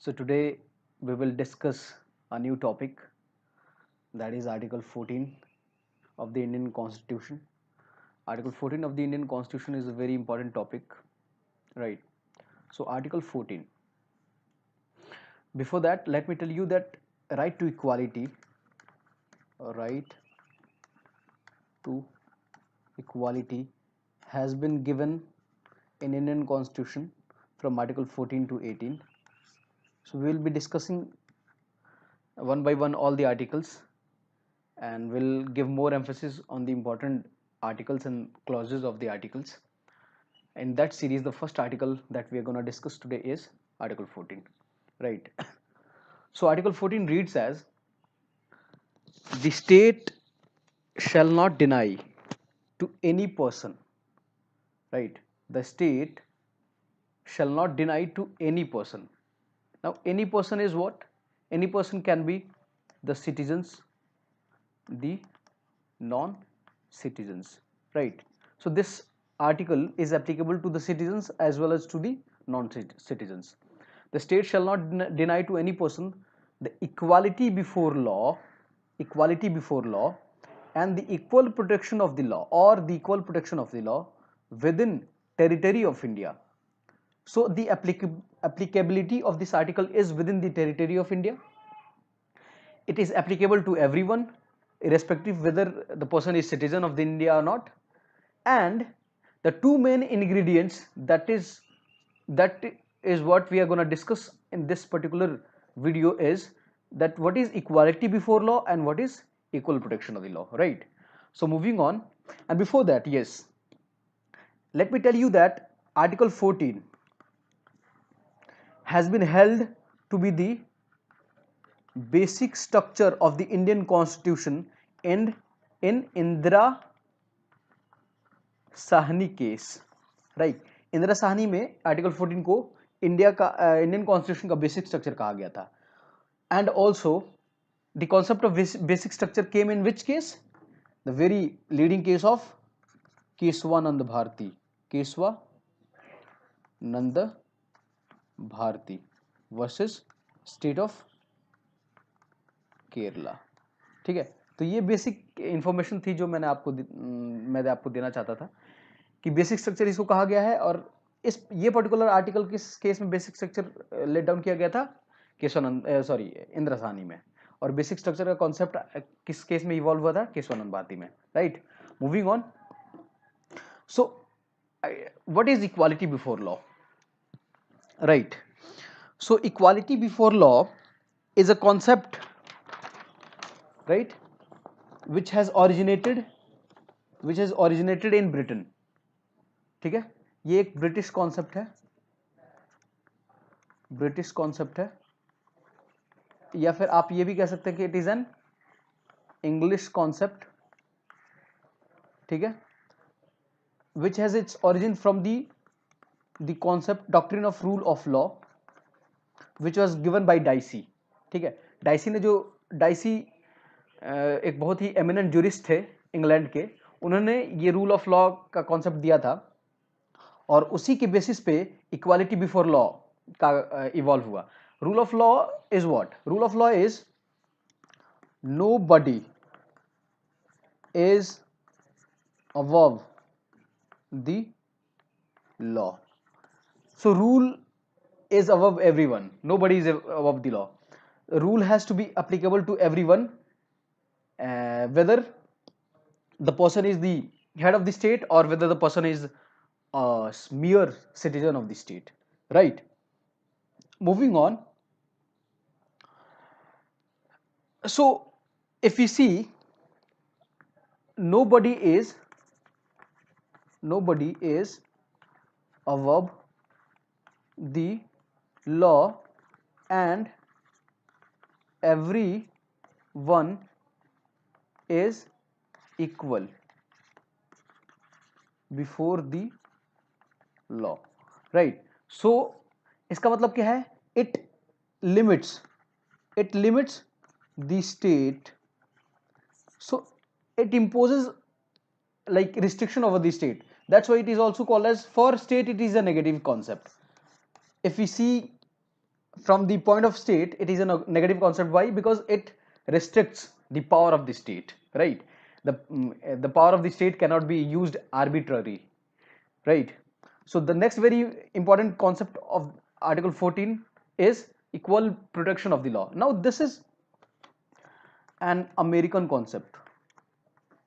So today we will discuss a new topic, that is Article 14 of the Indian Constitution. Article 14 of the Indian Constitution is a very important topic, right? So Article 14. Before that, let me tell you that right to equality, right to equality has been given in Indian Constitution from Article 14 to 18. So we will be discussing one by one all the articles, and we'll give more emphasis on the important articles and clauses of the articles. In that series, the first article that we are going to discuss today is Article 14, right? So Article 14 reads as, the state shall not deny to any person, right? The state shall not deny to any person. Now any person is what? Any person can be the citizens, the non-citizens, right? So this article is applicable to the citizens as well as to the non-citizens. The state shall not deny to any person the equality before law, and the equal protection of the law, or the equal protection of the law within territory of India. So the applicability of this article is within the territory of India. It is applicable to everyone, irrespective whether the person is citizen of the India or not. And the two main ingredients, that is what we are going to discuss in this particular video, is that what is equality before law and what is equal protection of the law, right? So moving on, and before that, yes, let me tell you that Article 14 has been held to be the basic structure of the Indian Constitution in Indira Sahni case, right? Indira Sahni में article 14 को Indian constitution का basic structure कहा गया था. And also the concept of basic structure came in which case? The very leading case of Kesavananda Bharati, Kesavananda Bharati versus state of Kerala. ठीक है, तो ये बेसिक इंफॉर्मेशन थी जो मैंने आपको देना चाहता था कि बेसिक स्ट्रक्चर इसको कहा गया है. और ये पर्टिकुलर आर्टिकल किस केस में बेसिक स्ट्रक्चर लेट डाउन किया गया था? इंदिरा साहनी में. और बेसिक स्ट्रक्चर का कॉन्सेप्ट किस केस में इवॉल्व हुआ था? केशवानंद भारती में, right? Moving on. So what is equality before law, right? So equality before law is a concept, right, which has originated in Britain. ठीक है, ये एक ब्रिटिश कॉन्सेप्ट है, या फिर आप ये भी कह सकते हैं कि it is an English concept. ठीक है, which has its origin from the concept doctrine of rule of law which was given by dicey. ठीक है, डाइसी एक बहुत ही एमिनेंट जूरिस्ट थे इंग्लैंड के. उन्होंने ये रूल ऑफ लॉ का कॉन्सेप्ट दिया था और उसी के बेसिस पे इक्वालिटी बिफोर लॉ का इवॉल्व हुआ. Rule of law is what? Rule of law is nobody is above the law. So rule is above everyone, nobody is above the law. Rule has to be applicable to everyone, whether the person is the head of the state or whether the person is a mere citizen of the state, right? Moving on. So if we see, nobody is above the law and everyone is equal before the law, right? So इसका मतलब क्या है? it limits the state, so it imposes like restriction over the state. That's why it is also called as, for state it is a negative concept. If we see from the point of state, it is a negative concept. Why? Because it restricts the power of the state, right? The power of the state cannot be used arbitrarily, right? So the next very important concept of Article 14 is equal protection of the law. Now this is an American concept.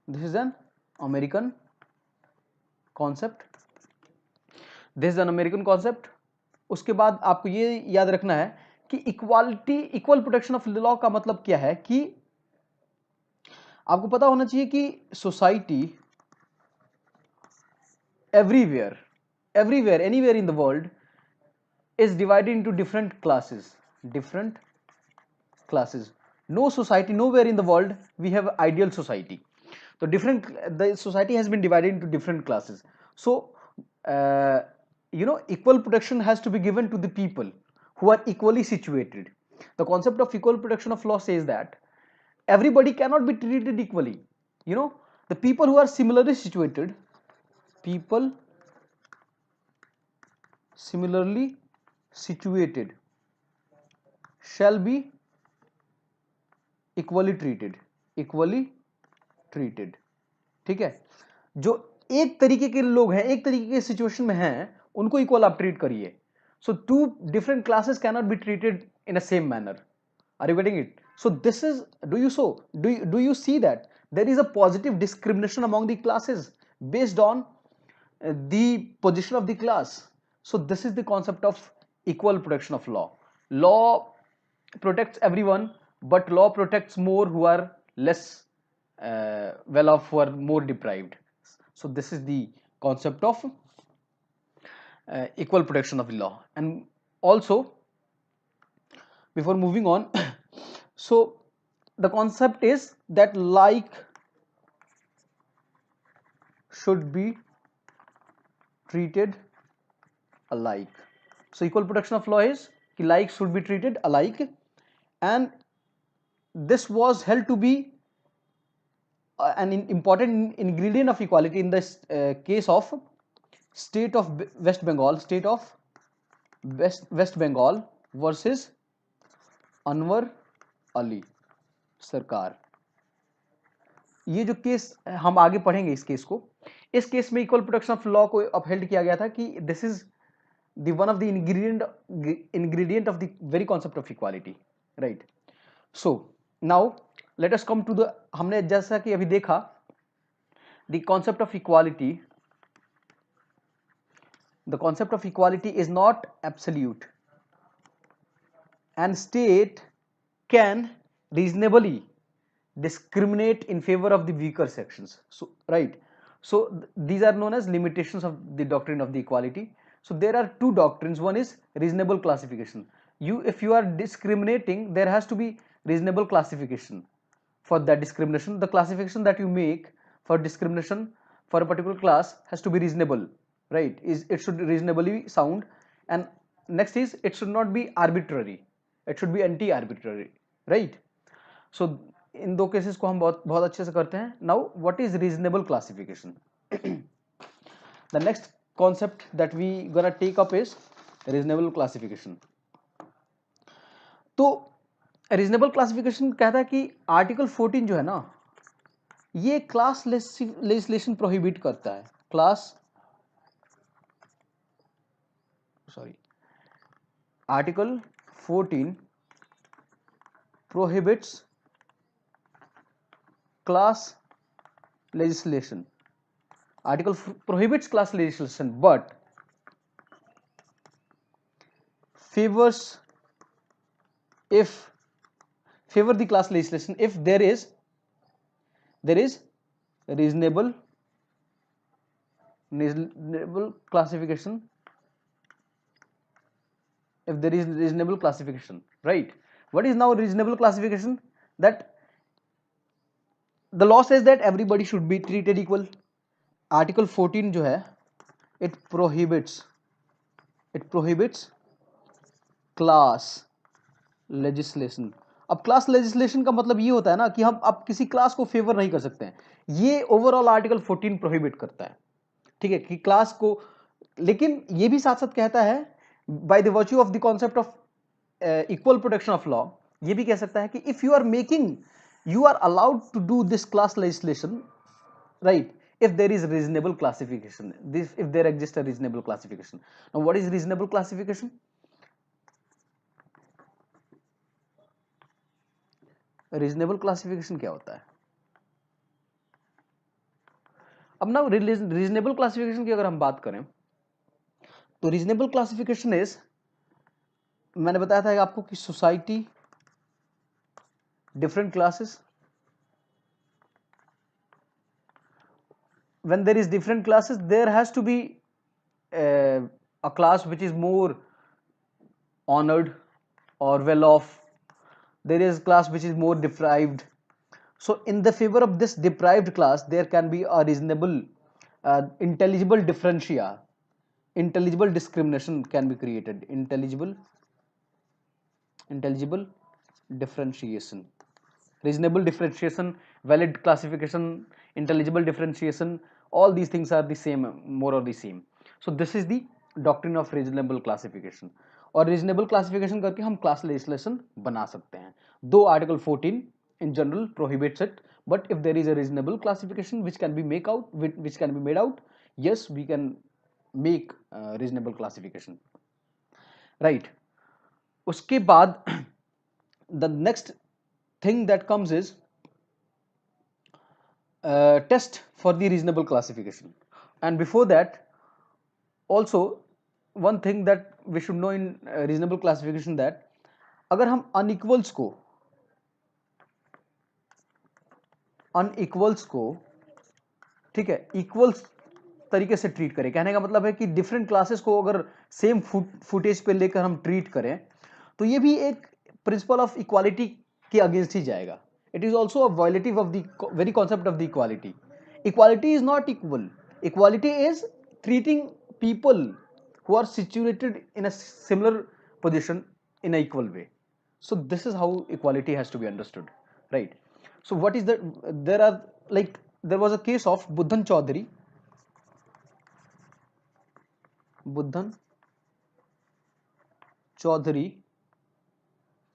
This is an American concept. This is an American concept. उसके बाद आपको ये याद रखना है कि equal protection of law का मतलब क्या है, कि आपको पता होना चाहिए कि society everywhere anywhere in the world is divided into different classes. No society, nowhere in the world we have ideal society. So the society has been divided into different classes. So equal protection has to be given to the people who are equally situated. The concept of equal protection of law says that everybody cannot be treated equally. The people who are similarly situated, shall be equally treated. ठीक है? जो एक तरीके के लोग हैं, एक तरीके के सिचुएशन में हैं, उनको इक्वल आप ट्रीट करिए. So two different classes cannot be treated in a same manner. Are you getting it? So this is, do you see that there is a positive discrimination among the classes based on the position of the class? So this is the concept of equal protection of law. Law protects everyone, but law protects more who are less well off, who are more deprived. So this is the concept of equal protection of the law. And also, before moving on, so the concept is that like should be treated alike. So equal protection of law is कि like should be treated alike, and this was held to be an important ingredient of equality in this case of state of West Bengal versus Anwar Ali सरकार. ये जो case हम आगे पढ़ेंगे, इस case में equal protection of law को upheld किया गया था कि this is the one of the ingredient of the very concept of equality, right? So now let us come to the, हमने जैसा कि अभी देखा, the concept of equality is not absolute, and state can reasonably discriminate in favor of the weaker sections. So right, so these are known as limitations of the doctrine of the equality. So there are two doctrines. One is reasonable classification. If you are discriminating, there has to be reasonable classification for that discrimination. The classification that you make for discrimination for a particular class has to be reasonable, right? It should reasonably sound. And next is, it should not be arbitrary, it should be anti-arbitrary, right? So इन दो cases को हम बहुत अच्छे से करते हैं. Now what is reasonable classification? The next concept that we gonna take up is reasonable classification. तो reasonable classification कहता है कि आर्टिकल 14 जो है ना, ये क्लास लेजिस्लेशन प्रोहिबिट करता है. Article 14 prohibits class legislation. Article prohibits class legislation, but favor the class legislation if there is reasonable classification. If there is reasonable classification, right? What is now reasonable classification? That the law says that everybody should be treated equal. Article 14 जो है, it prohibits class legislation. अब class legislation का मतलब ये होता है ना कि हम अब किसी क्लास को फेवर नहीं कर सकते हैं. ये ओवरऑल आर्टिकल 14 प्रोहिबिट करता है, ठीक है, कि क्लास को. लेकिन ये भी साथ साथ कहता है, by the virtue of the concept of equal protection of law ये भी कह सकता है कि if you are making, you are allowed to do this class legislation, right, if there is reasonable classification, this if there exists a reasonable classification. Now what is reasonable classification? Reasonable classification क्या होता है? अब ना reasonable classification की अगर हम बात करें तो रीजनेबल क्लासिफिकेशन इज, मैंने बताया था आपको कि society, different classes, when there is different classes there has to be a class which is more honored or well off, there is class which is more deprived. So in the favor of this deprived class there can be a reasonable intelligible differentia, intelligible discrimination can be created, intelligible differentiation, reasonable differentiation, valid classification, intelligible differentiation, all these things are the same, more or the same. So this is the doctrine of reasonable classification. और reasonable classification करके हम class legislation बना सकते हैं. Though article 14 in general prohibits it, but if there is a reasonable classification which can be made out, yes, we can make reasonable classification, right. उसके बाद the next thing that comes is test for the reasonable classification. And before that also one thing that we should know in reasonable classification, that अगर हम unequals को ठीक है equals तरीके से treat करें, कहने का मतलब है कि डिफरेंट क्लासेस को अगर सेम फुटेज पे लेकर हम ट्रीट करें तो ये भी एक प्रिंसिपल ऑफ इक्वालिटी के अगेंस्ट ही जाएगा. It is also a violative of the very concept of the equality. Equality is not equal, equality is treating people who are situated in a similar position in an equal way. So this is how equality has to be understood, right. So what is the, there are like, there was a case of Buddhan Chaudhary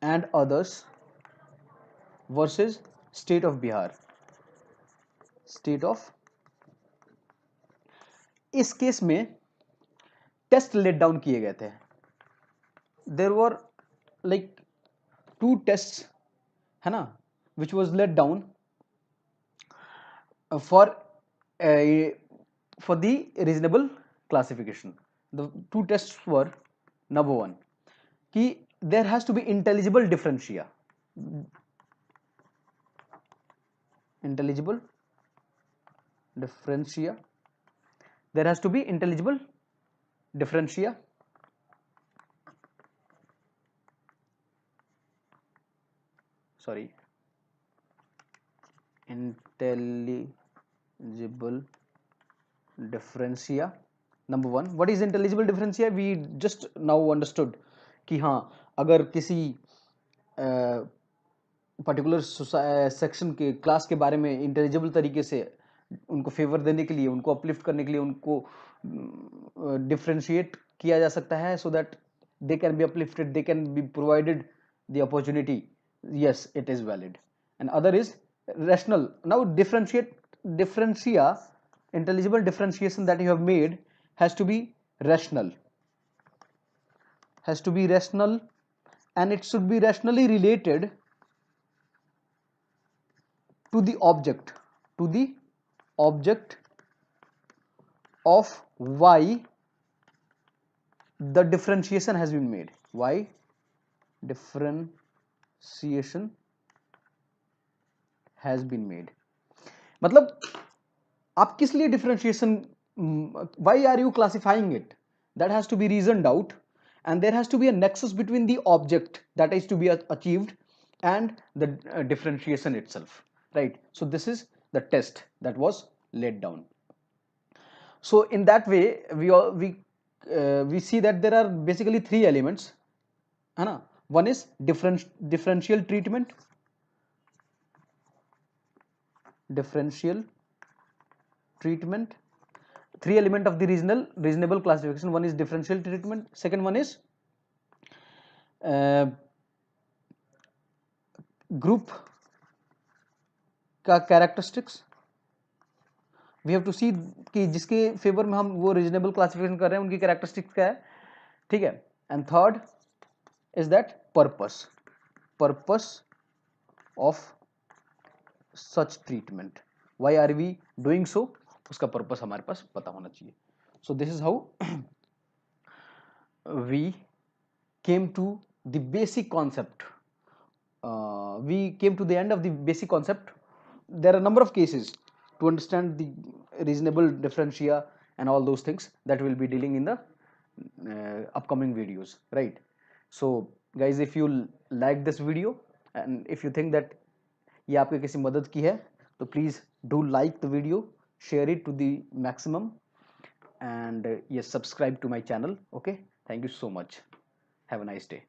and others versus state of Bihar. इस case में test let down किए गए थे. There were like 2 test है ना which was laid down for the reasonable classification. The 2 test were, number 1 कि there has to be intelligible differentia, there has to be intelligible differentia, intelligible differentia. Number 1, what is intelligible differentia? We just now understood कि हाँ अगर किसी particular section के class के बारे में intelligible तरीके से उनको फेवर देने के लिए, उनको अपलिफ्ट करने के लिए, उनको डिफरेंशिएट किया जा सकता है so that they can be uplifted, they can be provided the opportunity. yes, it is valid. And other is rational. Now differentia, intelligible differentiation that you have made has to be rational, and it should be rationally related to the object of why the differentiation has been made, why differentiation has been made. मतलब आप किस लिए differentiation, why are you classifying it, that has to be reasoned out, and there has to be a nexus between the object that is to be achieved and the differentiation itself, right. So this is the test that was laid down. So in that way we see that there are basically 3 elements है ना. One is differential treatment, three element of the reasonable classification. One is differential treatment, second one is group का characteristics, we have to सी कि जिसके favour में हम वो reasonable classification कर रहे हैं उनकी कैरेक्टरिस्टिक्स क्या है, ठीक है। And third is that purpose, purpose of such treatment, why are we doing so, उसका पर्पस हमारे पास पता होना चाहिए। So this is how we came to the basic concept, we came to the end of the basic concept. There are a number of cases to understand the reasonable differentia and all those things that we'll be dealing in the upcoming videos, right? So guys, if you like this video and if you think that ये आपके किसी मदद की है तो please do like the video, share it to the maximum, and yes, subscribe to my channel. Okay, thank you so much. Have a nice day.